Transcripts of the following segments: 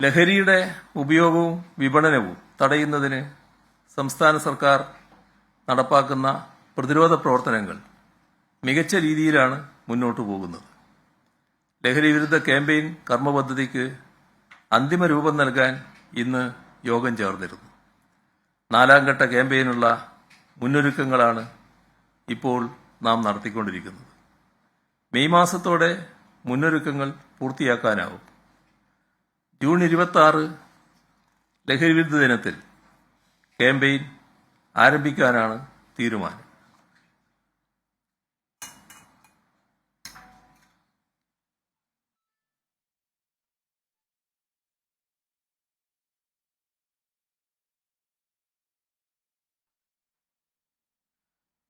ലഹരിയുടെ ഉപയോഗവും വിപണനവും തടയുന്നതിന് സംസ്ഥാന സർക്കാർ നടപ്പാക്കുന്ന പ്രതിരോധ പ്രവർത്തനങ്ങൾ മികച്ച രീതിയിലാണ് മുന്നോട്ടു പോകുന്നത്. ലഹരി വിരുദ്ധ ക്യാമ്പയിൻ കർമ്മപദ്ധതിക്ക് അന്തിമ രൂപം നൽകാൻ ഇന്ന് യോഗം ചേർന്നിരുന്നു. 4ാം ഘട്ട ക്യാമ്പയിനുള്ള മുന്നൊരുക്കങ്ങളാണ് ഇപ്പോൾ നാം നടത്തിക്കൊണ്ടിരിക്കുന്നത്. മെയ് മാസത്തോടെ മുന്നൊരുക്കങ്ങൾ പൂർത്തിയാക്കാനാവും. ജൂൺ 26 ലഹരി വിരുദ്ധ ദിനത്തിൽ ക്യാമ്പയിൻ ആരംഭിക്കാനാണ് തീരുമാനം.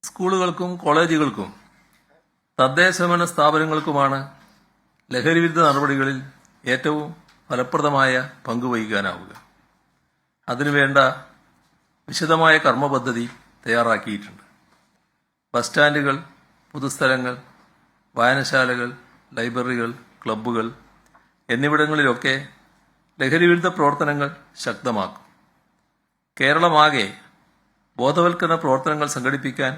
സ്കൂളുകൾക്കും കോളേജുകൾക്കും തദ്ദേശഭരണ സ്ഥാപനങ്ങൾക്കുമാണ് ലഹരി വിരുദ്ധ നടപടികളിൽ ഏറ്റവും ഫലപ്രദമായ പങ്കുവഹിക്കാനാവുക. അതിനുവേണ്ട വിശദമായ കർമ്മപദ്ധതി തയ്യാറാക്കിയിട്ടുണ്ട്. ബസ് സ്റ്റാൻഡുകൾ, പൊതുസ്ഥലങ്ങൾ, വായനശാലകൾ, ലൈബ്രറികൾ, ക്ലബ്ബുകൾ എന്നിവിടങ്ങളിലൊക്കെ ലഹരി വിരുദ്ധ പ്രവർത്തനങ്ങൾ ശക്തമാക്കും. കേരളമാകെ ബോധവൽക്കരണ പ്രവർത്തനങ്ങൾ സംഘടിപ്പിക്കാൻ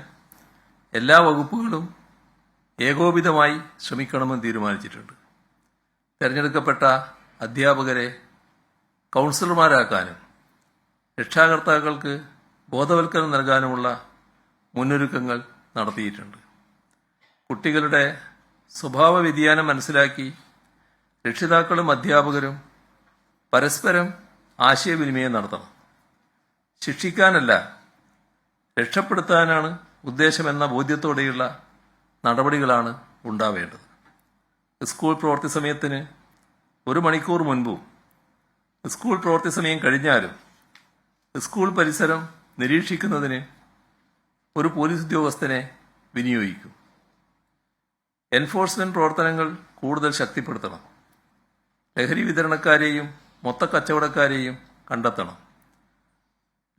എല്ലാ വകുപ്പുകളും ഏകോപിതമായി ശ്രമിക്കണമെന്ന് തീരുമാനിച്ചിട്ടുണ്ട്. തെരഞ്ഞെടുക്കപ്പെട്ട അധ്യാപകരെ കൗൺസിലർമാരാക്കാനും രക്ഷാകർത്താക്കൾക്ക് ബോധവൽക്കരണം നൽകാനുമുള്ള മുന്നൊരുക്കങ്ങൾ നടത്തിയിട്ടുണ്ട്. കുട്ടികളുടെ സ്വഭാവ വ്യതിയാനം മനസ്സിലാക്കി രക്ഷിതാക്കളും അധ്യാപകരും പരസ്പരം ആശയവിനിമയം നടത്തണം. ശിക്ഷിക്കാനല്ല, രക്ഷപ്പെടുത്താനാണ് ഉദ്ദേശമെന്ന ബോധ്യത്തോടെയുള്ള നടപടികളാണ് ഉണ്ടാവേണ്ടത്. സ്കൂൾ പ്രവൃത്തി സമയത്തിന് 1 മണിക്കൂർ മുൻപും സ്കൂൾ പ്രവൃത്തി സമയം കഴിഞ്ഞാലും സ്കൂൾ പരിസരം നിരീക്ഷിക്കുന്നതിന് ഒരു പോലീസ് ഉദ്യോഗസ്ഥനെ വിനിയോഗിക്കും. എൻഫോഴ്സ്മെന്റ് പ്രവർത്തനങ്ങൾ കൂടുതൽ ശക്തിപ്പെടുത്തണം. ലഹരി വിതരണക്കാരെയും മൊത്തക്കച്ചവടക്കാരെയും കണ്ടെത്തണം.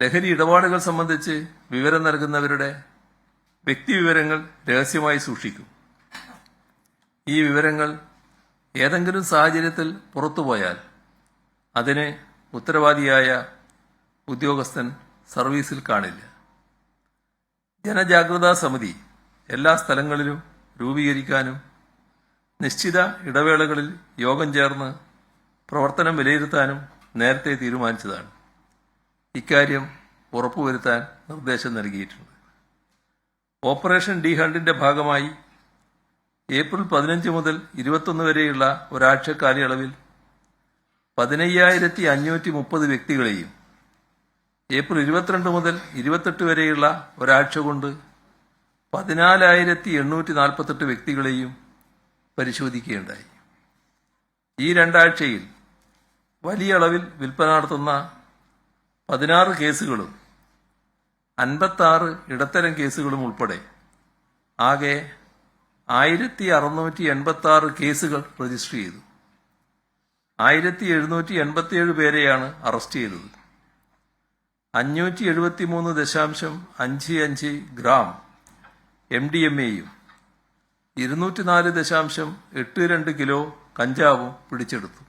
ലഹരി ഇടപാടുകൾ സംബന്ധിച്ച് വിവരം നൽകുന്നവരുടെ വ്യക്തിവിവരങ്ങൾ രഹസ്യമായി സൂക്ഷിക്കും. ഈ വിവരങ്ങൾ ഏതെങ്കിലും സാഹചര്യത്തിൽ പുറത്തുപോയാൽ അതിന് ഉത്തരവാദിയായ ഉദ്യോഗസ്ഥൻ സർവീസിൽ കാണില്ല. ജനജാഗ്രതാ സമിതി എല്ലാ സ്ഥലങ്ങളിലും രൂപീകരിക്കാനും നിശ്ചിത ഇടവേളകളിൽ യോഗം ചേർന്ന് പ്രവർത്തനം വിലയിരുത്താനും നേരത്തെ തീരുമാനിച്ചതാണ്. ഇക്കാര്യം ഉറപ്പുവരുത്താൻ നിർദ്ദേശം നൽകിയിട്ടുണ്ട്. ഓപ്പറേഷൻ ഡി ഹണ്ടിന്റെ ഭാഗമായി ഏപ്രിൽ 15 മുതൽ 21 വരെയുള്ള ഒരാഴ്ച കാലയളവിൽ 15,530 വ്യക്തികളെയും ഏപ്രിൽ 22 മുതൽ 28 വരെയുള്ള ഒരാഴ്ച കൊണ്ട് 14,848 വ്യക്തികളെയും പരിശോധിക്കുകയുണ്ടായി. ഈ 2 ആഴ്ചയിൽ വലിയ അളവിൽ വിൽപ്പന നടത്തുന്ന 16 കേസുകളും 56 ഇടത്തരം കേസുകളും ഉൾപ്പെടെ ആകെ 1,686 കേസുകൾ രജിസ്റ്റർ ചെയ്തു. 1,787 പേരെയാണ് അറസ്റ്റ് ചെയ്തത്. 573.55 ഗ്രാം MDMAയും 204.82 കിലോ കഞ്ചാവും പിടിച്ചെടുത്തു.